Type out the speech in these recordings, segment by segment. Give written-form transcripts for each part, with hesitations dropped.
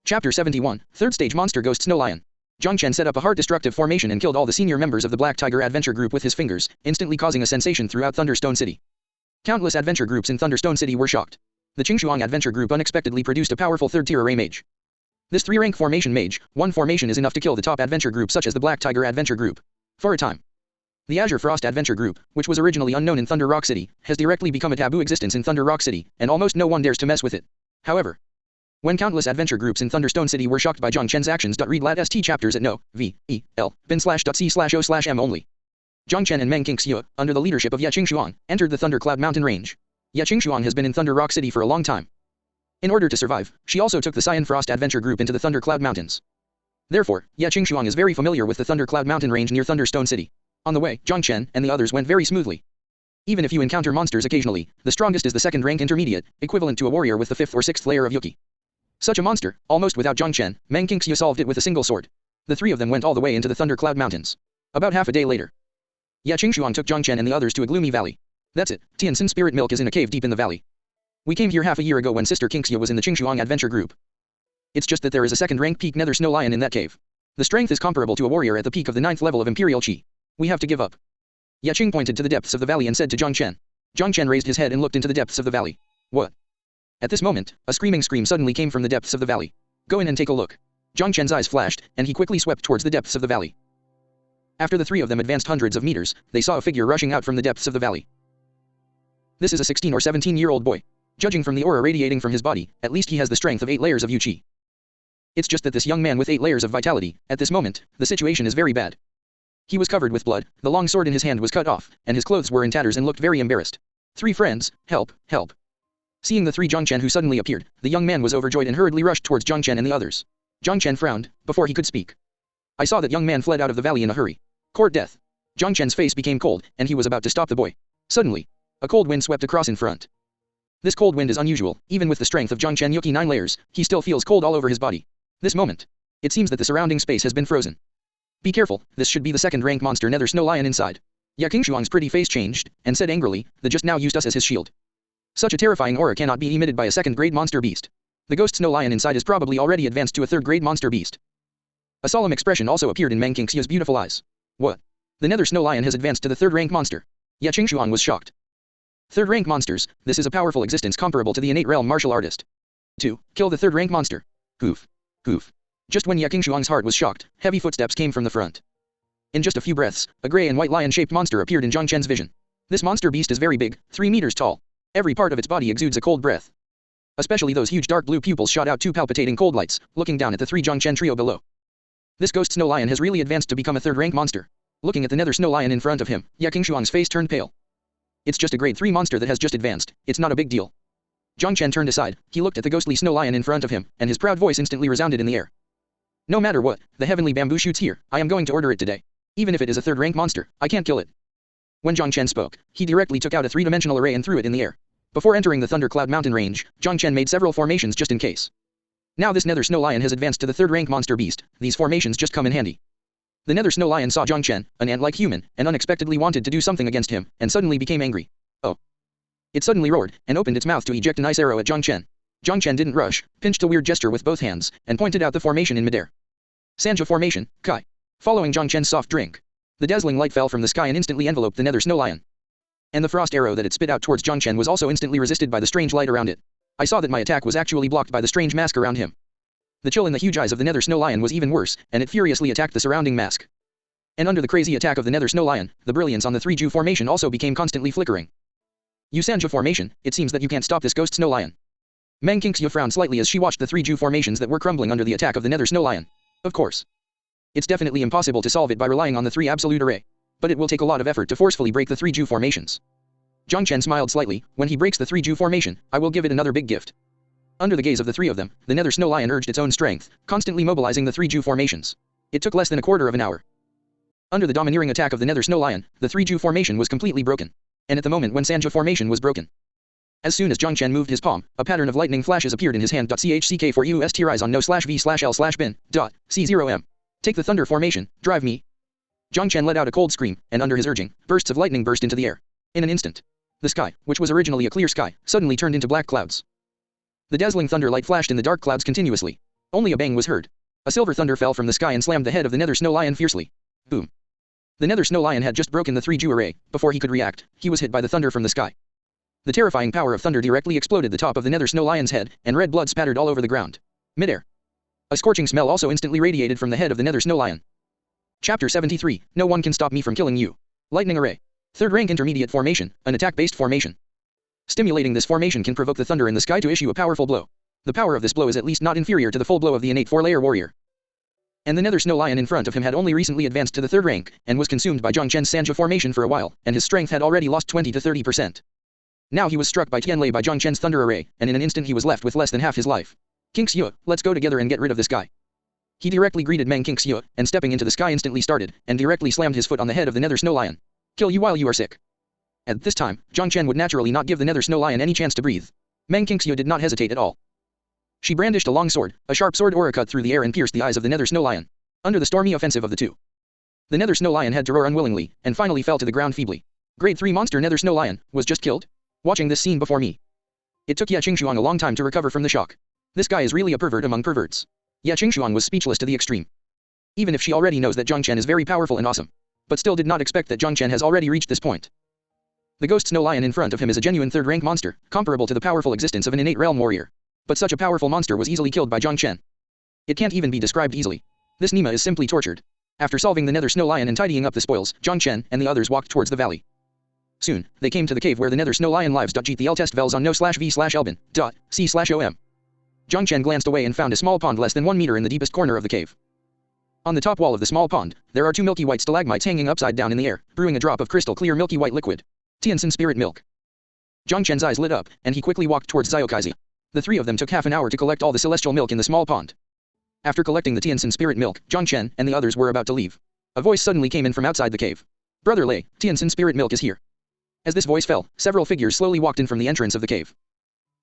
Chapter 71, Third Stage Monster Ghost Snow Lion. Zhang Chen set up a heart-destructive formation and killed all the senior members of the Black Tiger Adventure Group with his fingers, instantly causing a sensation throughout Thunderstone City. Countless adventure groups in Thunderstone City were shocked. The Qingshuang Adventure Group unexpectedly produced a powerful third-tier array mage. This 3-rank formation mage, one formation is enough to kill the top adventure group such as the Black Tiger Adventure Group. For a time. The Azure Frost Adventure Group, which was originally unknown in Thunder Rock City, has directly become a taboo existence in Thunder Rock City, and almost no one dares to mess with it. However, when countless adventure groups in Thunderstone City were shocked by Zhang Chen's actions. Read lat st chapters at no, v, e, l, bin/c/o/m only. Zhang Chen and Meng Qingxue, under the leadership of Ye Qingshuang, entered the Thundercloud Mountain Range. Ye Qingshuang has been in Thunder Rock City for a long time. In order to survive, she also took the Cyan Frost Adventure Group into the Thundercloud Mountains. Therefore, Ye Qingshuang is very familiar with the Thundercloud Mountain Range near Thunderstone City. On the way, Zhang Chen and the others went very smoothly. Even if you encounter monsters occasionally, the strongest is the second-rank intermediate, equivalent to a warrior with the 5th or 6th layer of Yuki. Such a monster, almost without Zhang Chen, Meng Qingxue solved it with a single sword. The three of them went all the way into the Thundercloud Mountains. About half a day later, Ye Qingshuang took Zhang Chen and the others to a gloomy valley. That's it, Tianxin Spirit Milk is in a cave deep in the valley. We came here half a year ago when Sister Qingxue was in the Qingshuang Adventure Group. It's just that there is a second-rank peak Nether Snow Lion in that cave. The strength is comparable to a warrior at the peak of the 9th level of Imperial Qi. We have to give up. Ye Qing pointed to the depths of the valley and said to Zhang Chen. Zhang Chen raised his head and looked into the depths of the valley. What? At this moment, a screaming scream suddenly came from the depths of the valley. Go in and take a look. Zhang Chen's eyes flashed, and he quickly swept towards the depths of the valley. After the three of them advanced hundreds of meters, they saw a figure rushing out from the depths of the valley. This is a 16 or 17-year-old boy. Judging from the aura radiating from his body, at least he has the strength of 8 layers of Yu-Qi. It's just that this young man with 8 layers of vitality, at this moment, the situation is very bad. He was covered with blood, the long sword in his hand was cut off, and his clothes were in tatters and looked very embarrassed. 3 friends, help, help. Seeing the 3 Zhang Chen who suddenly appeared, the young man was overjoyed and hurriedly rushed towards Zhang Chen and the others. Zhang Chen frowned, before he could speak. I saw that young man fled out of the valley in a hurry. Court death. Zhang Chen's face became cold, and he was about to stop the boy. Suddenly, a cold wind swept across in front. This cold wind is unusual, even with the strength of Zhang Chen Yuki 9 layers, he still feels cold all over his body. This moment, it seems that the surrounding space has been frozen. Be careful, this should be the second-rank monster Nether Snow Lion inside. Ye Qingshuang's pretty face changed, and said angrily, the just now used us as his shield. Such a terrifying aura cannot be emitted by a second-grade monster beast. The ghost Snow Lion inside is probably already advanced to a third-grade monster beast. A solemn expression also appeared in Meng Qingxue's beautiful eyes. What? The Nether Snow Lion has advanced to the third-rank monster. Ye Qingshuang was shocked. Third-rank monsters, this is a powerful existence comparable to the innate realm martial artist. 2. Kill the third-rank monster. Hoof. Hoof. Just when Ye Qingshuang's heart was shocked, heavy footsteps came from the front. In just a few breaths, a gray and white lion-shaped monster appeared in Zhang Chen's vision. This monster beast is very big, 3 meters tall. Every part of its body exudes a cold breath. Especially those huge dark blue pupils shot out 2 palpitating cold lights, looking down at the 3 Zhang Chen trio below. This ghost Snow Lion has really advanced to become a third-rank monster. Looking at the Nether Snow Lion in front of him, Ye Qingshuang's face turned pale. It's just a grade 3 monster that has just advanced, it's not a big deal. Zhang Chen turned aside, he looked at the ghostly Snow Lion in front of him, and his proud voice instantly resounded in the air. No matter what, the heavenly bamboo shoots here, I am going to order it today. Even if it is a third-rank monster, I can't kill it. When Zhang Chen spoke, he directly took out a 3-dimensional array and threw it in the air. Before entering the Thundercloud Mountain Range, Zhang Chen made several formations just in case. Now this Nether Snow Lion has advanced to the third-rank monster beast, these formations just come in handy. The Nether Snow Lion saw Zhang Chen, an ant-like human, and unexpectedly wanted to do something against him, and suddenly became angry. Oh. It suddenly roared, and opened its mouth to eject an ice arrow at Zhang Chen. Zhang Chen didn't rush, pinched a weird gesture with both hands, and pointed out the formation in midair. Sanja formation, Kai. Following Zhang Chen's soft drink. The dazzling light fell from the sky and instantly enveloped the Nether Snow Lion. And the frost arrow that it spit out towards Zhang Chen was also instantly resisted by the strange light around it. I saw that my attack was actually blocked by the strange mask around him. The chill in the huge eyes of the Nether Snow Lion was even worse, and it furiously attacked the surrounding mask. And under the crazy attack of the Nether Snow Lion, the brilliance on the 3Ju formation also became constantly flickering. Sanja formation, it seems that you can't stop this ghost Snow Lion. Meng Qingxue frowned slightly as she watched the 3Ju formations that were crumbling under the attack of the Nether Snow Lion. Of course. It's definitely impossible to solve it by relying on the 3 absolute array. But it will take a lot of effort to forcefully break the 3Ju formations. Zhang Chen smiled slightly, when he breaks the 3Ju formation, I will give it another big gift. Under the gaze of the 3 of them, the Nether Snow Lion urged its own strength, constantly mobilizing the 3Ju formations. It took less than a quarter of an hour. Under the domineering attack of the Nether Snow Lion, the 3Ju formation was completely broken. And at the moment when Sanja formation was broken. As soon as Zhang Chen moved his palm, a pattern of lightning flashes appeared in his hand. CHCK4UST rise on no/v/l/bin. C0m. Take the thunder formation, drive me. Zhang Chen let out a cold scream, and under his urging, bursts of lightning burst into the air. In an instant, the sky, which was originally a clear sky, suddenly turned into black clouds. The dazzling thunder light flashed in the dark clouds continuously. Only a bang was heard. A silver thunder fell from the sky and slammed the head of the nether snow lion fiercely. Boom. The nether snow lion had just broken the 3Ju array. Before he could react, he was hit by the thunder from the sky. The terrifying power of thunder directly exploded the top of the nether snow lion's head, and red blood spattered all over the ground. Midair. A scorching smell also instantly radiated from the head of the nether snow lion. Chapter 73, No one can stop me from killing you. Lightning array. Third rank intermediate formation, an attack-based formation. Stimulating this formation can provoke the thunder in the sky to issue a powerful blow. The power of this blow is at least not inferior to the full blow of the innate 4-layer warrior. And the nether snow lion in front of him had only recently advanced to the third rank, and was consumed by Zhang Chen's Sanja formation for a while, and his strength had already lost 20 to 30%. Now he was struck by Tianlei by Zhang Chen's thunder array, and in an instant he was left with less than half his life. King Xue, let's go together and get rid of this guy. He directly greeted Meng King Xue, and stepping into the sky instantly started, and directly slammed his foot on the head of the nether snow lion. Kill you while you are sick. At this time, Zhang Chen would naturally not give the nether snow lion any chance to breathe. Meng King Xue did not hesitate at all. She brandished a long sword, a sharp sword aura cut through the air and pierced the eyes of the nether snow lion. Under the stormy offensive of the two, the nether snow lion had to roar unwillingly, and finally fell to the ground feebly. Grade 3 monster nether snow lion was just killed? Watching this scene before me, it took Ye Qingshuang a long time to recover from the shock. This guy is really a pervert among perverts. Ye Qingshuang was speechless to the extreme. Even if she already knows that Zhang Chen is very powerful and awesome, but still did not expect that Zhang Chen has already reached this point. The ghost snow lion in front of him is a genuine third-rank monster, comparable to the powerful existence of an innate realm warrior. But such a powerful monster was easily killed by Zhang Chen. It can't even be described easily. This Nima is simply tortured. After solving the nether snow lion and tidying up the spoils, Zhang Chen and the others walked towards the valley. Soon, they came to the cave where the nether snow lion lives. GTL test vels on no/v/elbin.c/om. Zhang Chen glanced away and found a small pond less than 1 meter in the deepest corner of the cave. On the top wall of the small pond, there are 2 milky white stalagmites hanging upside down in the air, brewing a drop of crystal clear milky white liquid. Tianxin spirit milk. Zhang Chen's eyes lit up, and he quickly walked towards Xiaokaixi. The 3 of them took half an hour to collect all the celestial milk in the small pond. After collecting the Tianxin spirit milk, Zhang Chen and the others were about to leave. A voice suddenly came in from outside the cave. Brother Lei, Tianxin spirit milk is here. As this voice fell, several figures slowly walked in from the entrance of the cave.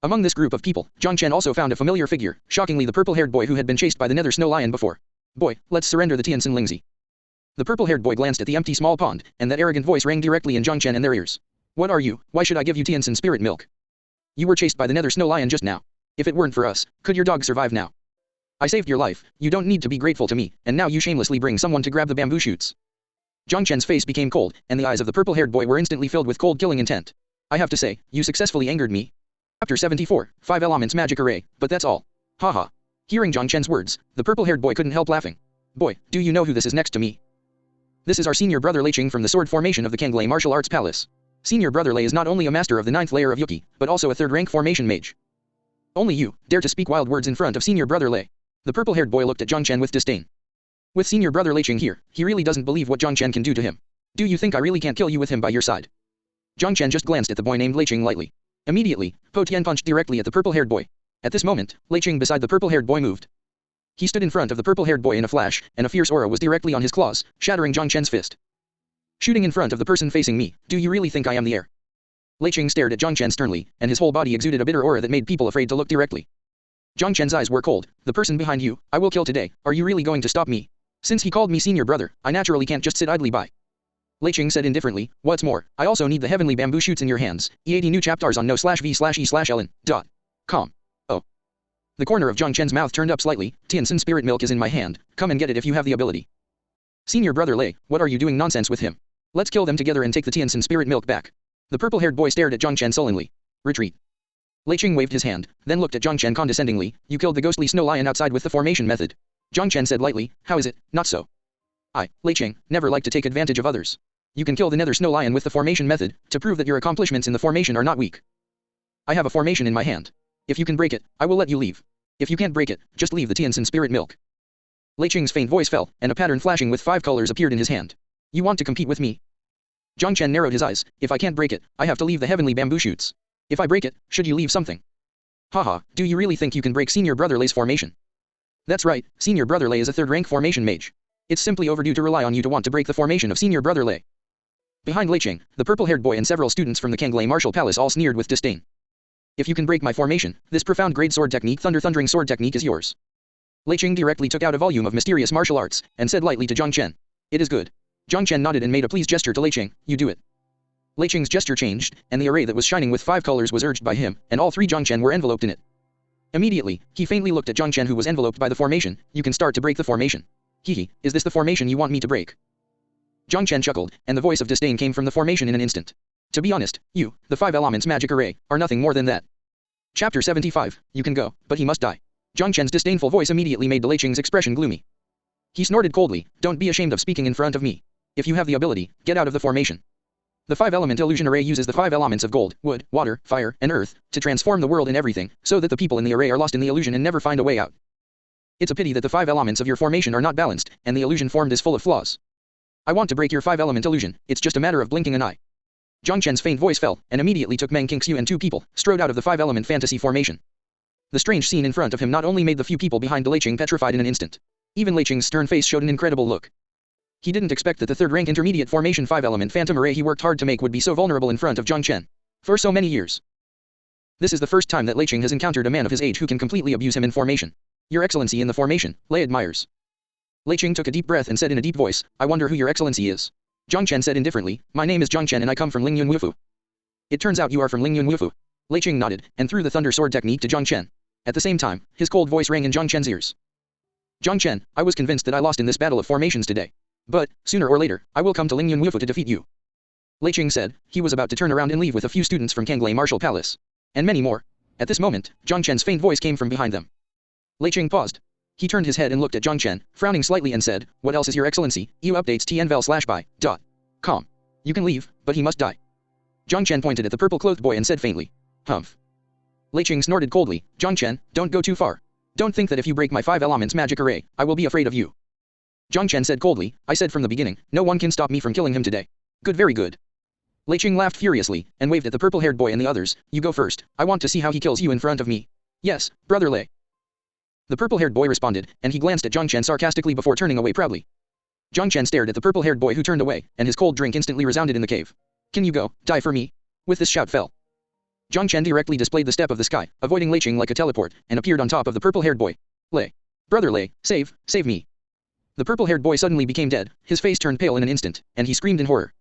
Among this group of people, Zhang Chen also found a familiar figure, shockingly the purple-haired boy who had been chased by the nether snow lion before. Boy, let's surrender the Tianxin Lingzi. The purple-haired boy glanced at the empty small pond, and that arrogant voice rang directly in Zhang Chen and their ears. What are you? Why should I give you Tianxin spirit milk? You were chased by the nether snow lion just now. If it weren't for us, could your dog survive now? I saved your life, you don't need to be grateful to me, and now you shamelessly bring someone to grab the bamboo shoots. Zhang Chen's face became cold, and the eyes of the purple-haired boy were instantly filled with cold killing intent. I have to say, you successfully angered me. Chapter 74, 5 elements magic array, but that's all. Haha. Hearing Zhang Chen's words, the purple-haired boy couldn't help laughing. Boy, do you know who this is next to me? This is our senior brother Lei Qing from the sword formation of the Kanglei Martial Arts Palace. Senior brother Lei is not only a master of the 9th layer of Yuki, but also a third-rank formation mage. Only you dare to speak wild words in front of senior brother Lei. The purple-haired boy looked at Zhang Chen with disdain. With senior brother Lei Qing here, he really doesn't believe what Zhang Chen can do to him. Do you think I really can't kill you with him by your side? Zhang Chen just glanced at the boy named Lei Qing lightly. Immediately, Po Tian punched directly at the purple-haired boy. At this moment, Lei Qing beside the purple-haired boy moved. He stood in front of the purple-haired boy in a flash, and a fierce aura was directly on his claws, shattering Zhang Chen's fist. Shooting in front of the person facing me, do you really think I am the heir? Lei Qing stared at Zhang Chen sternly, and his whole body exuded a bitter aura that made people afraid to look directly. Zhang Chen's eyes were cold. The person behind you, I will kill today. Are you really going to stop me? Since he called me senior brother, I naturally can't just sit idly by. Lei Qing said indifferently, what's more, I also need the heavenly bamboo shoots in your hands. 80 new chapters on no/v/e/ln.com. Oh. The corner of Zhang Chen's mouth turned up slightly. Tianxin spirit milk is in my hand. Come and get it if you have the ability. Senior brother Lei, what are you doing nonsense with him? Let's kill them together and take the Tianxin spirit milk back. The purple-haired boy stared at Zhang Chen sullenly. Retreat. Lei Qing waved his hand, then looked at Zhang Chen condescendingly. You killed the ghostly snow lion outside with the formation method. Zhang Chen said lightly, how is it, not so? I, Lei Qing, never like to take advantage of others. You can kill the nether snow lion with the formation method, to prove that your accomplishments in the formation are not weak. I have a formation in my hand. If you can break it, I will let you leave. If you can't break it, just leave the Tianxin spirit milk. Lei Qing's faint voice fell, and a pattern flashing with 5 colors appeared in his hand. You want to compete with me? Zhang Chen narrowed his eyes. If I can't break it, I have to leave the heavenly bamboo shoots. If I break it, should you leave something? Haha, do you really think you can break senior brother Lei's formation? That's right, senior brother Lei is a third-rank formation mage. It's simply overdue to rely on you to want to break the formation of senior brother Lei. Behind Lei Qing, the purple-haired boy and several students from the Kanglei Martial Palace all sneered with disdain. If you can break my formation, this profound grade sword technique, thundering sword technique, is yours. Lei Qing directly took out a volume of mysterious martial arts, and said lightly to Zhang Chen. It is good. Zhang Chen nodded and made a pleased gesture to Lei Qing. You do it. Lei Qing's gesture changed, and the array that was shining with 5 colors was urged by him, and all 3 Zhang Chen were enveloped in it. Immediately, he faintly looked at Zhang Chen, who was enveloped by the formation. You can start to break the formation. Hehe, is this the formation you want me to break? Zhang Chen chuckled, and the voice of disdain came from the formation in an instant. To be honest, you, the 5 elements magic array, are nothing more than that. Chapter 75, you can go, but he must die. Zhang Chen's disdainful voice immediately made Lei Qing's expression gloomy. He snorted coldly, don't be ashamed of speaking in front of me. If you have the ability, get out of the formation. The 5-element illusion array uses the 5 elements of gold, wood, water, fire, and earth, to transform the world and everything, so that the people in the array are lost in the illusion and never find a way out. It's a pity that the 5 elements of your formation are not balanced, and the illusion formed is full of flaws. I want to break your 5-element illusion, it's just a matter of blinking an eye. Zhang Chen's faint voice fell, and immediately took Meng Qingxiu and 2 people, strode out of the 5-element fantasy formation. The strange scene in front of him not only made the few people behind Lei Qing petrified in an instant. Even Lei Qing's stern face showed an incredible look. He didn't expect that the 3rd-rank intermediate formation 5-element phantom array he worked hard to make would be so vulnerable in front of Zhang Chen. For so many years. This is the first time that Lei Qing has encountered a man of his age who can completely abuse him in formation. Your Excellency in the formation, Lei admires. Lei Qing took a deep breath and said in a deep voice, I wonder who your Excellency is. Zhang Chen said indifferently, my name is Zhang Chen and I come from Lingyun Wufu. It turns out you are from Lingyun Wufu. Lei Qing nodded, and threw the thunder sword technique to Zhang Chen. At the same time, his cold voice rang in Zhang Chen's ears. Zhang Chen, I was convinced that I lost in this battle of formations today. But, sooner or later, I will come to Lingyun Wufu to defeat you. Lei Qing said. He was about to turn around and leave with a few students from Kanglei Martial Palace. And many more. At this moment, Zhang Chen's faint voice came from behind them. Lei Qing paused. He turned his head and looked at Zhang Chen, frowning slightly and said, what else is your Excellency? EU updates tnvel/by.com. You can leave, but he must die. Zhang Chen pointed at the purple-clothed boy and said faintly. Humph. Lei Qing snorted coldly, Zhang Chen, don't go too far. Don't think that if you break my 5 elements magic array, I will be afraid of you. Zhang Chen said coldly, I said from the beginning, no one can stop me from killing him today. Good, very good. Lei Qing laughed furiously, and waved at the purple-haired boy and the others, you go first, I want to see how he kills you in front of me. Yes, brother Lei. The purple-haired boy responded, and he glanced at Zhang Chen sarcastically before turning away proudly. Zhang Chen stared at the purple-haired boy who turned away, and his cold drink instantly resounded in the cave. Can you go, die for me? With this shout fell. Zhang Chen directly displayed the step of the sky, avoiding Lei Qing like a teleport, and appeared on top of the purple-haired boy. Lei. Brother Lei, save me. The purple-haired boy suddenly became dead, his face turned pale in an instant, and he screamed in horror.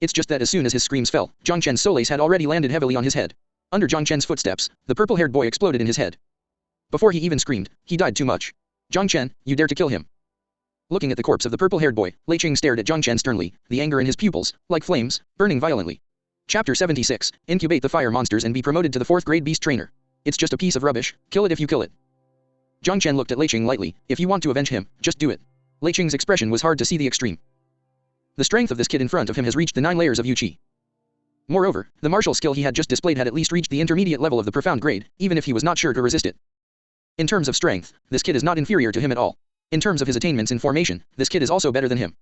It's just that as soon as his screams fell, Zhang Chen's solace had already landed heavily on his head. Under Zhang Chen's footsteps, the purple-haired boy exploded in his head. Before he even screamed, he died too much. Zhang Chen, you dare to kill him. Looking at the corpse of the purple-haired boy, Lei Qing stared at Zhang Chen sternly, the anger in his pupils, like flames, burning violently. Chapter 76, Incubate the fire monsters and be promoted to the 4th grade beast trainer. It's just a piece of rubbish, kill it if you kill it. Zhang Chen looked at Lei Qing lightly, if you want to avenge him, just do it. Lei Qing's expression was hard to see the extreme. The strength of this kid in front of him has reached the 9 layers of Yu Qi. Moreover, the martial skill he had just displayed had at least reached the intermediate level of the profound grade, even if he was not sure to resist it. In terms of strength, this kid is not inferior to him at all. In terms of his attainments in formation, this kid is also better than him.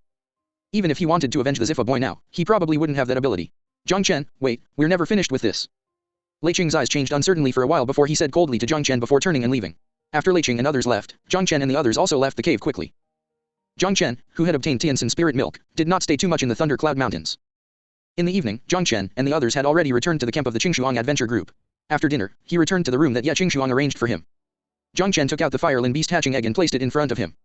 Even if he wanted to avenge the Ziffa boy now, he probably wouldn't have that ability. Zhang Chen, wait, we're never finished with this. Lei Qing's eyes changed uncertainly for a while before he said coldly to Zhang Chen before turning and leaving. After Lei Qing and others left, Zhang Chen and the others also left the cave quickly. Zhang Chen, who had obtained Tianxin spirit milk, did not stay too much in the Thunder Cloud Mountains. In the evening, Zhang Chen and the others had already returned to the camp of the Qingshuang adventure group. After dinner, he returned to the room that Ye Qingshuang arranged for him. Zhang Chen took out the Fire Lin Beast hatching egg and placed it in front of him.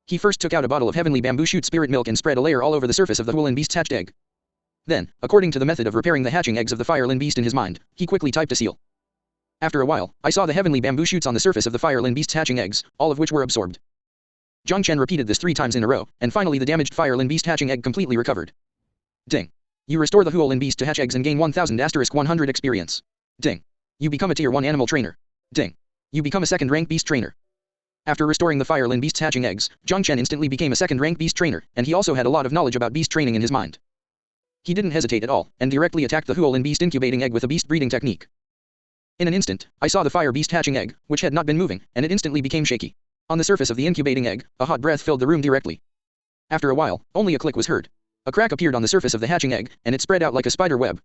He first took out a bottle of heavenly bamboo shoot spirit milk and spread a layer all over the surface of the Huolin Beast's hatched egg. Then, according to the method of repairing the hatching eggs of the Fire Lin Beast in his mind, he quickly typed a seal. After a while, I saw the heavenly bamboo shoots on the surface of the Fire Lin Beast's hatching eggs, all of which were absorbed. Zhang Chen repeated this 3 times in a row, and finally the damaged Fire Lin Beast hatching egg completely recovered. Ding. You restore the Huolin Beast to hatch eggs and gain 1000*100 experience. Ding. You become a tier 1 animal trainer. Ding. You become a 2nd rank beast trainer. After restoring the Fire Lin Beast's hatching eggs, Zhang Chen instantly became a 2nd rank beast trainer, and he also had a lot of knowledge about beast training in his mind. He didn't hesitate at all, and directly attacked the Huolin Beast incubating egg with a beast breeding technique. In an instant, I saw the Fire Beast hatching egg, which had not been moving, and it instantly became shaky. On the surface of the incubating egg, a hot breath filled the room directly. After a while, only a click was heard. A crack appeared on the surface of the hatching egg, and it spread out like a spider web.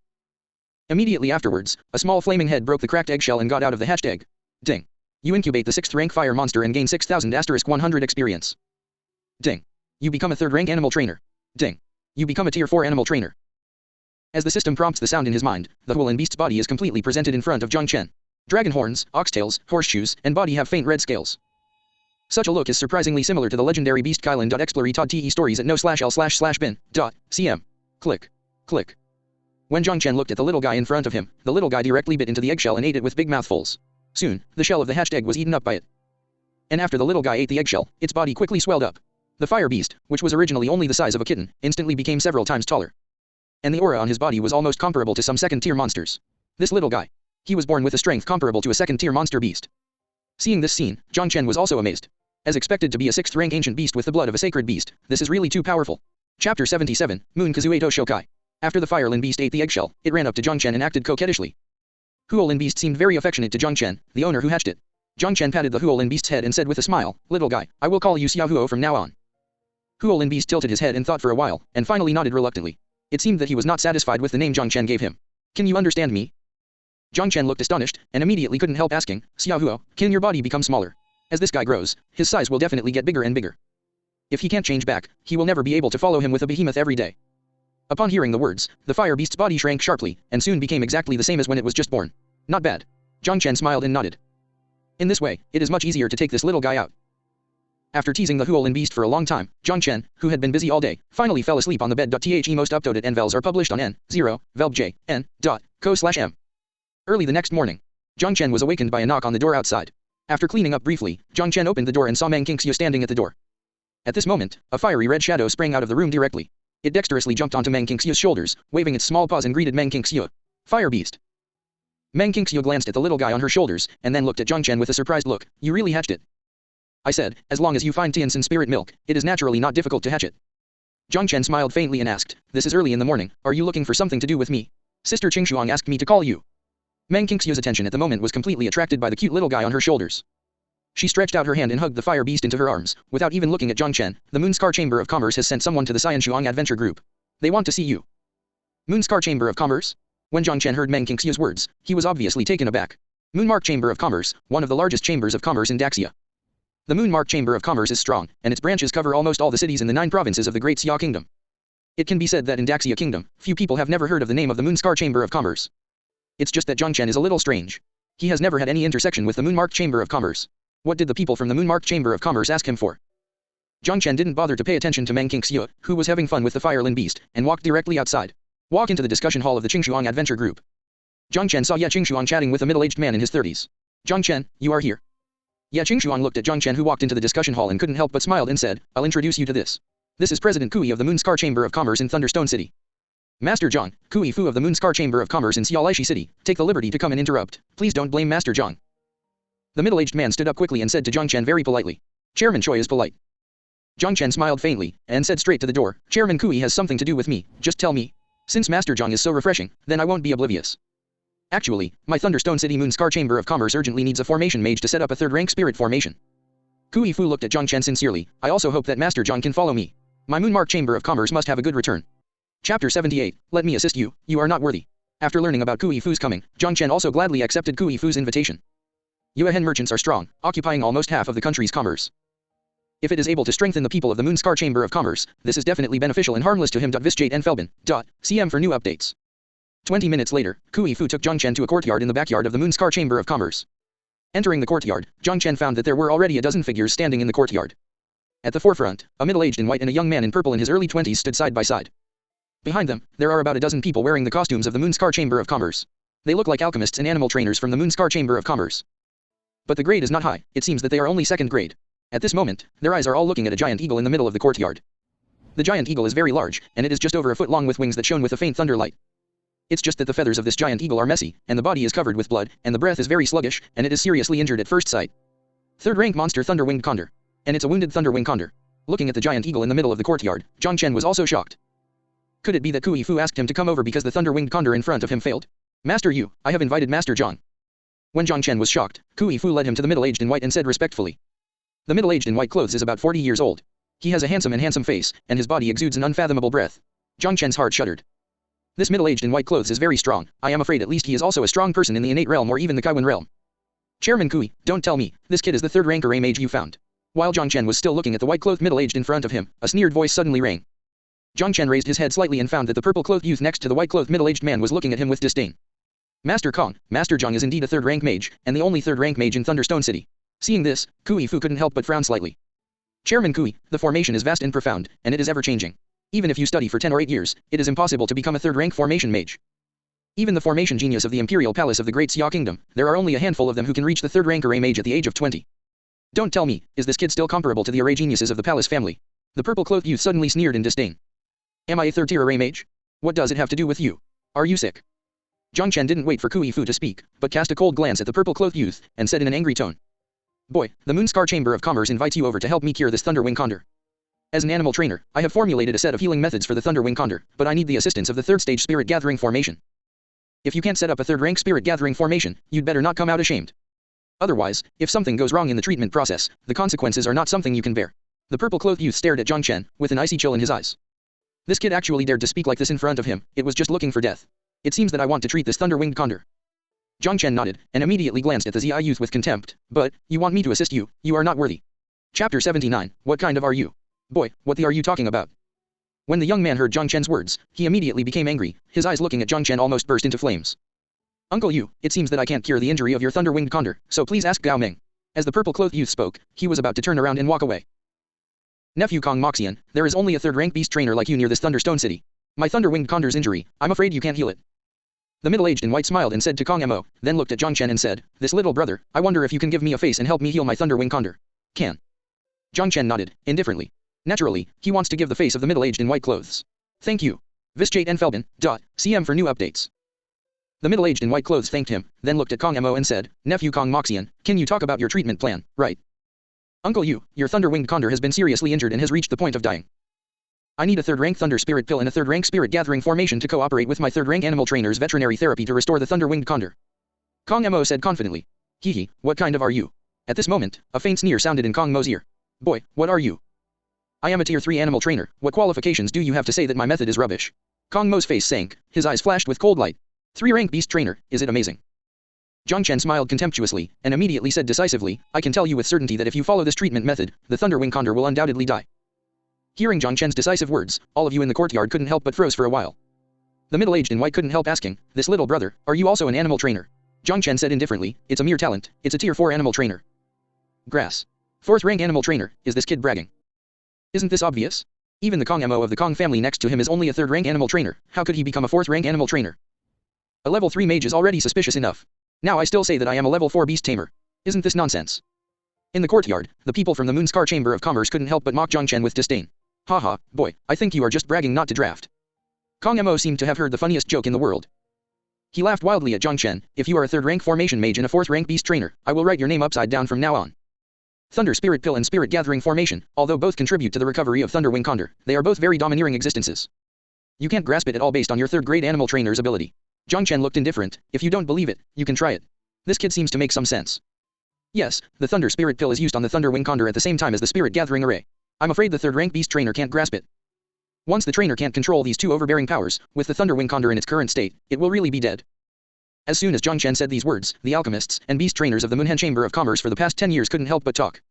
Immediately afterwards, a small flaming head broke the cracked eggshell and got out of the hatched egg. Ding. You incubate the 6th rank fire monster and gain 6000*100 experience. Ding. You become a 3rd rank animal trainer. Ding. You become a tier 4 animal trainer. As the system prompts the sound in his mind, the Huolin Beast's body is completely presented in front of Zhang Chen. Dragon horns, oxtails, horseshoes, and body have faint red scales. Such a look is surprisingly similar to the legendary beast Kylan.explore Todd TE stories at no/l//bin.cm. Click. Click. When Zhang Chen looked at the little guy in front of him, the little guy directly bit into the eggshell and ate it with big mouthfuls. Soon, the shell of the hatched egg was eaten up by it. And after the little guy ate the eggshell, its body quickly swelled up. The fire beast, which was originally only the size of a kitten, instantly became several times taller. And the aura on his body was almost comparable to some second-tier monsters. This little guy. He was born with a strength comparable to a second-tier monster beast. Seeing this scene, Zhang Chen was also amazed. As expected to be a 6th-rank ancient beast with the blood of a sacred beast, this is really too powerful. Chapter 77, Moon Kazueto Shokai. After the firelin beast ate the eggshell, it ran up to Zhang Chen and acted coquettishly. Huolin beast seemed very affectionate to Zhang Chen, the owner who hatched it. Zhang Chen patted the Huolin beast's head and said with a smile, "Little guy, I will call you Xiaohuo from now on." Huolin beast tilted his head and thought for a while, and finally nodded reluctantly. It seemed that he was not satisfied with the name Zhang Chen gave him. "Can you understand me?" Zhang Chen looked astonished, and immediately couldn't help asking, "Xiaohuo, can your body become smaller? As this guy grows, his size will definitely get bigger and bigger. If he can't change back, he will never be able to follow him with a behemoth every day." Upon hearing the words, the fire beast's body shrank sharply, and soon became exactly the same as when it was just born. Not bad. Zhang Chen smiled and nodded. In this way, it is much easier to take this little guy out. After teasing the Huolin beast for a long time, Zhang Chen, who had been busy all day, finally fell asleep on the bed. The most updated NVELs are published on n0velbjn.co/m. Early the next morning, Zhang Chen was awakened by a knock on the door outside. After cleaning up briefly, Zhang Chen opened the door and saw Meng Qingxiu standing at the door. At this moment, a fiery red shadow sprang out of the room directly. It dexterously jumped onto Meng Qingxiu's shoulders, waving its small paws and greeted Meng Qingxiu. "Fire beast." Meng Qingxiu glanced at the little guy on her shoulders, and then looked at Zhang Chen with a surprised look. "You really hatched it?" "I said, as long as you find Tianxin spirit milk, it is naturally not difficult to hatch it." Zhang Chen smiled faintly and asked, "This is early in the morning, are you looking for something to do with me? Sister Qingshuang asked me to call you." Meng Qingxiu's attention at the moment was completely attracted by the cute little guy on her shoulders. She stretched out her hand and hugged the fire beast into her arms, without even looking at Zhang Chen. "The Moonscar Chamber of Commerce has sent someone to the Xianshuang Adventure Group. They want to see you." Moonscar Chamber of Commerce? When Zhang Chen heard Meng Qingxiu's words, he was obviously taken aback. Moonmark Chamber of Commerce, one of the largest chambers of commerce in Daxia. The Moonmark Chamber of Commerce is strong, and its branches cover almost all the cities in the 9 provinces of the Great Xia Kingdom. It can be said that in Daxia Kingdom, few people have never heard of the name of the Moonscar Chamber of Commerce. It's just that Zhang Chen is a little strange. He has never had any intersection with the Moonmark Chamber of Commerce. What did the people from the Moonmark Chamber of Commerce ask him for? Zhang Chen didn't bother to pay attention to Meng Qingxiu, who was having fun with the firelin beast, and walked directly outside. Walk into the discussion hall of the Qingshuang Adventure Group. Zhang Chen saw Ye Qingshuang chatting with a middle-aged man in his 30s. "Zhang Chen, you are here." Ye Qingshuang looked at Zhang Chen, who walked into the discussion hall, and couldn't help but smiled and said, "I'll introduce you to this. This is President Kui of the Moonscar Chamber of Commerce in Thunderstone City. Master Zhang, Kui Fu of the Moonscar Chamber of Commerce in Xiaolaishi City, take the liberty to come and interrupt. Please don't blame Master Zhang." The middle-aged man stood up quickly and said to Zhang Chen very politely, "Chairman Choi is polite." Zhang Chen smiled faintly, and said straight to the door, "Chairman Kui has something to do with me, just tell me. Since Master Zhang is so refreshing, then I won't be oblivious. Actually, my Thunderstone City Moonscar Chamber of Commerce urgently needs a formation mage to set up a 3rd-rank spirit formation." Kui Fu looked at Zhang Chen sincerely. "I also hope that Master Zhang can follow me. My Moonmark Chamber of Commerce must have a good return." Chapter 78, Let me assist you, you are not worthy. After learning about Kui Fu's coming, Zhang Chen also gladly accepted Kui Fu's invitation. Yuehen merchants are strong, occupying almost half of the country's commerce. If it is able to strengthen the people of the Moonscar Chamber of Commerce, this is definitely beneficial and harmless to him. Visjate and Felbin. CM for new updates. 20 minutes later, Kui Fu took Zhang Chen to a courtyard in the backyard of the Moonscar Chamber of Commerce. Entering the courtyard, Zhang Chen found that there were already a dozen figures standing in the courtyard. At the forefront, a middle-aged in white and a young man in purple in his early 20s stood side by side. Behind them, there are about a dozen people wearing the costumes of the Moonscar Chamber of Commerce. They look like alchemists and animal trainers from the Moonscar Chamber of Commerce. But the grade is not high, it seems that they are only 2nd grade. At this moment, their eyes are all looking at a giant eagle in the middle of the courtyard. The giant eagle is very large, and it is just over a foot long with wings that shone with a faint thunder light. It's just that the feathers of this giant eagle are messy, and the body is covered with blood, and the breath is very sluggish, and it is seriously injured at first sight. 3rd-rank monster Thunder-winged condor. And it's a wounded Thunder-winged condor. Looking at the giant eagle in the middle of the courtyard, Zhang Chen was also shocked. Could it be that Kui Fu asked him to come over because the Thunder-winged condor in front of him failed? "Master Yu, I have invited Master Zhang." When Zhang Chen was shocked, Kui Fu led him to the middle-aged in white and said respectfully. The middle-aged in white clothes is about 40 years old. He has a handsome face, and his body exudes an unfathomable breath. Zhang Chen's heart shuddered. This middle-aged in white clothes is very strong. I am afraid at least he is also a strong person in the innate realm or even the Kaiwan realm. "Chairman Kui, don't tell me, this kid is the 3rd-rank array mage you found." While Zhang Chen was still looking at the white-clothed middle-aged in front of him, a sneered voice suddenly rang. Zhang Chen raised his head slightly and found that the purple-clothed youth next to the white-clothed middle-aged man was looking at him with disdain. "Master Kong, Master Zhang is indeed a 3rd-rank mage, and the only 3rd-rank mage in Thunderstone City." Seeing this, Kui Fu couldn't help but frown slightly. "Chairman Kui, the formation is vast and profound, and it is ever-changing. Even if you study for 10 or 8 years, it is impossible to become a 3rd-rank formation mage. Even the formation genius of the Imperial Palace of the Great Xia Kingdom, there are only a handful of them who can reach the third rank array mage at the age of 20. Don't tell me, is this kid still comparable to the array geniuses of the palace family? The purple-clothed youth suddenly sneered in disdain. Am I a third-tier array mage? What does it have to do with you? Are you sick? Zhang Chen didn't wait for Kui Fu to speak, but cast a cold glance at the purple-clothed youth, and said in an angry tone. Boy, the Moonscar Chamber of Commerce invites you over to help me cure this Thunderwing Condor. As an animal trainer, I have formulated a set of healing methods for the Thunderwing Condor, but I need the assistance of the third-stage spirit gathering formation. If you can't set up a third-rank spirit gathering formation, you'd better not come out ashamed. Otherwise, if something goes wrong in the treatment process, the consequences are not something you can bear. The purple-clothed youth stared at Zhang Chen, with an icy chill in his eyes. This kid actually dared to speak like this in front of him, it was just looking for death. It seems that I want to treat this thunder-winged condor. Zhang Chen nodded, and immediately glanced at the Xia youth with contempt. But, you want me to assist you, you are not worthy. Chapter 79, what kind of are you? Boy, what the are you talking about? When the young man heard Zhang Chen's words, he immediately became angry, his eyes looking at Zhang Chen almost burst into flames. Uncle Yu, it seems that I can't cure the injury of your thunder-winged condor, so please ask Gao Meng. As the purple-clothed youth spoke, he was about to turn around and walk away. Nephew Kong Moxian, there is only a third-rank beast trainer like you near this Thunderstone City. My thunder-winged condor's injury, I'm afraid you can't heal it. The middle-aged in white smiled and said to Kong Mo, then looked at Zhang Chen and said, this little brother, I wonder if you can give me a face and help me heal my thunder-winged condor. Can. Zhang Chen nodded, indifferently. Naturally, he wants to give the face of the middle-aged in white clothes. Thank you. Visjate and Felbin, CM for new updates. The middle-aged in white clothes thanked him, then looked at Kong Mo and said, Nephew Kong Moxian, can you talk about your treatment plan, right? Uncle Yu, your thunder-winged condor has been seriously injured and has reached the point of dying. I need a third-rank thunder spirit pill and a third-rank spirit gathering formation to cooperate with my third-rank animal trainer's veterinary therapy to restore the thunder-winged condor. Kong Mo said confidently. Hehe, what kind of are you? At this moment, a faint sneer sounded in Kong Mo's ear. Boy, what are you? I am a tier 3 animal trainer, what qualifications do you have to say that my method is rubbish? Kong Mo's face sank, his eyes flashed with cold light. 3-rank beast trainer, is it amazing? Zhang Chen smiled contemptuously, and immediately said decisively, I can tell you with certainty that if you follow this treatment method, the Thunderwing Condor will undoubtedly die. Hearing Zhang Chen's decisive words, all of you in the courtyard couldn't help but froze for a while. The middle-aged in white couldn't help asking, this little brother, are you also an animal trainer? Zhang Chen said indifferently, it's a mere talent, it's a tier 4 animal trainer. Grass. 4th-rank animal trainer, is this kid bragging? Isn't this obvious? Even the Kong Mo of the Kong family next to him is only a 3rd-rank animal trainer, how could he become a 4th-rank animal trainer? A level 3 mage is already suspicious enough. Now I still say that I am a level 4 beast tamer. Isn't this nonsense? In the courtyard, the people from the Moonscar Chamber of Commerce couldn't help but mock Zhang Chen with disdain. Haha, boy, I think you are just bragging not to draft. Kong Mo seemed to have heard the funniest joke in the world. He laughed wildly at Zhang Chen, if you are a 3rd-rank formation mage and a 4th-rank beast trainer, I will write your name upside down from now on. Thunder Spirit Pill and Spirit Gathering Formation, although both contribute to the recovery of Thunderwing Condor, they are both very domineering existences. You can't grasp it at all based on your 3rd-grade animal trainer's ability. Zhang Chen looked indifferent, if you don't believe it, you can try it. This kid seems to make some sense. Yes, the Thunder Spirit Pill is used on the Thunderwing Condor at the same time as the Spirit Gathering Array. I'm afraid the 3rd-rank beast trainer can't grasp it. Once the trainer can't control these two overbearing powers, with the Thunderwing Condor in its current state, it will really be dead. As soon as Zhang Chen said these words, the alchemists and beast trainers of the Moonhen Chamber of Commerce for the past 10 years couldn't help but talk.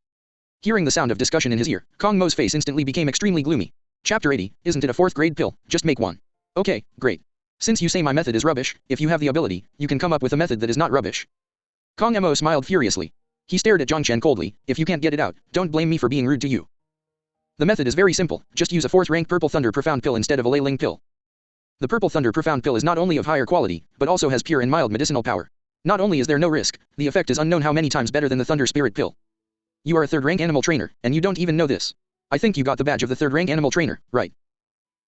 Hearing the sound of discussion in his ear, Kong Mo's face instantly became extremely gloomy. Chapter 80, isn't it a 4th-grade pill, just make one. Okay, great. Since you say my method is rubbish, if you have the ability, you can come up with a method that is not rubbish. Kong Mo smiled furiously. He stared at Zhang Chen coldly, if you can't get it out, don't blame me for being rude to you. The method is very simple, just use a 4th-rank Purple Thunder Profound Pill instead of a Lei Ling Pill. The Purple Thunder Profound Pill is not only of higher quality, but also has pure and mild medicinal power. Not only is there no risk, the effect is unknown how many times better than the Thunder Spirit Pill. You are a 3rd-rank animal trainer, and you don't even know this. I think you got the badge of the 3rd-rank animal trainer, right?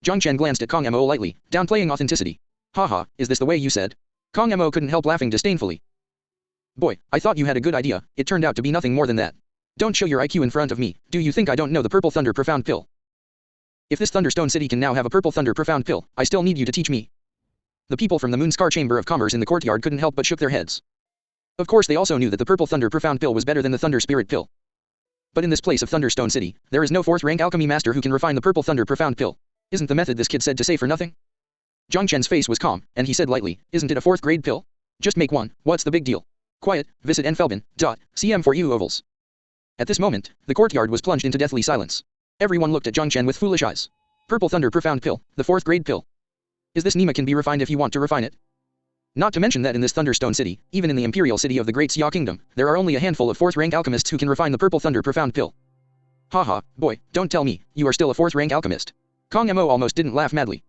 Zhang Chen glanced at Kong Mo lightly, downplaying authenticity. Haha, is this the way you said? Kong Mo couldn't help laughing disdainfully. Boy, I thought you had a good idea, it turned out to be nothing more than that. Don't show your IQ in front of me, do you think I don't know the Purple Thunder Profound Pill? If this Thunderstone City can now have a Purple Thunder Profound Pill, I still need you to teach me. The people from the Moonscar Chamber of Commerce in the courtyard couldn't help but shook their heads. Of course they also knew that the Purple Thunder Profound Pill was better than the Thunder Spirit Pill. But in this place of Thunderstone City, there is no 4th-rank alchemy master who can refine the Purple Thunder Profound Pill. Isn't the method this kid said to say for nothing? Zhang Chen's face was calm, and he said lightly, isn't it a 4th-grade pill? Just make one, what's the big deal? Quiet, visit N Felbin, CM for you ovals. At this moment, the courtyard was plunged into deathly silence. Everyone looked at Zhang Chen with foolish eyes. Purple Thunder Profound Pill, the 4th-grade pill. Is this Nima can be refined if you want to refine it? Not to mention that in this Thunderstone City, even in the Imperial City of the Great Xia Kingdom, there are only a handful of 4th-rank alchemists who can refine the Purple Thunder Profound Pill. Haha, boy, don't tell me, you are still a 4th-rank alchemist. Kong Mo almost didn't laugh madly.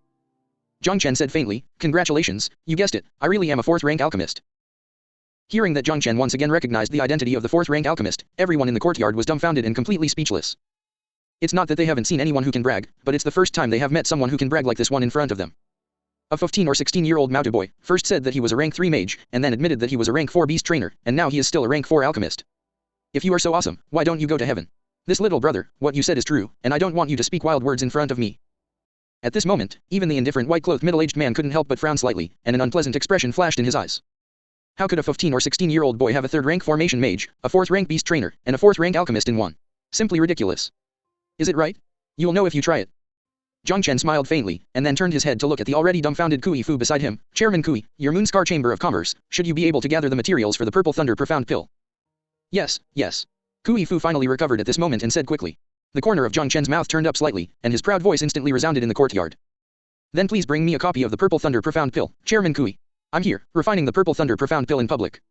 Zhang Chen said faintly, "Congratulations, you guessed it, I really am a fourth-rank alchemist." Hearing that Zhang Chen once again recognized the identity of the fourth-rank alchemist, everyone in the courtyard was dumbfounded and completely speechless. It's not that they haven't seen anyone who can brag, but it's the first time they have met someone who can brag like this one in front of them. A 15 or 16-year-old Maotu boy first said that he was a rank 3 mage, and then admitted that he was a rank 4 beast trainer, and now he is still a rank 4 alchemist. If you are so awesome, why don't you go to heaven? This little brother, what you said is true, and I don't want you to speak wild words in front of me. At this moment, even the indifferent white-clothed middle-aged man couldn't help but frown slightly, and an unpleasant expression flashed in his eyes. How could a 15 or 16-year-old boy have a 3rd-rank formation mage, a 4th-rank beast trainer, and a 4th-rank alchemist in one? Simply ridiculous. Is it right? You'll know if you try it. Zhang Chen smiled faintly, and then turned his head to look at the already dumbfounded Kui Fu beside him. Chairman Kui, your Moonscar Chamber of Commerce, should you be able to gather the materials for the Purple Thunder Profound Pill? Yes, yes. Kui Fu finally recovered at this moment and said quickly. The corner of Zhang Chen's mouth turned up slightly, and his proud voice instantly resounded in the courtyard. Then please bring me a copy of the Purple Thunder Profound Pill, Chairman Kui. I'm here, refining the Purple Thunder Profound Pill in public.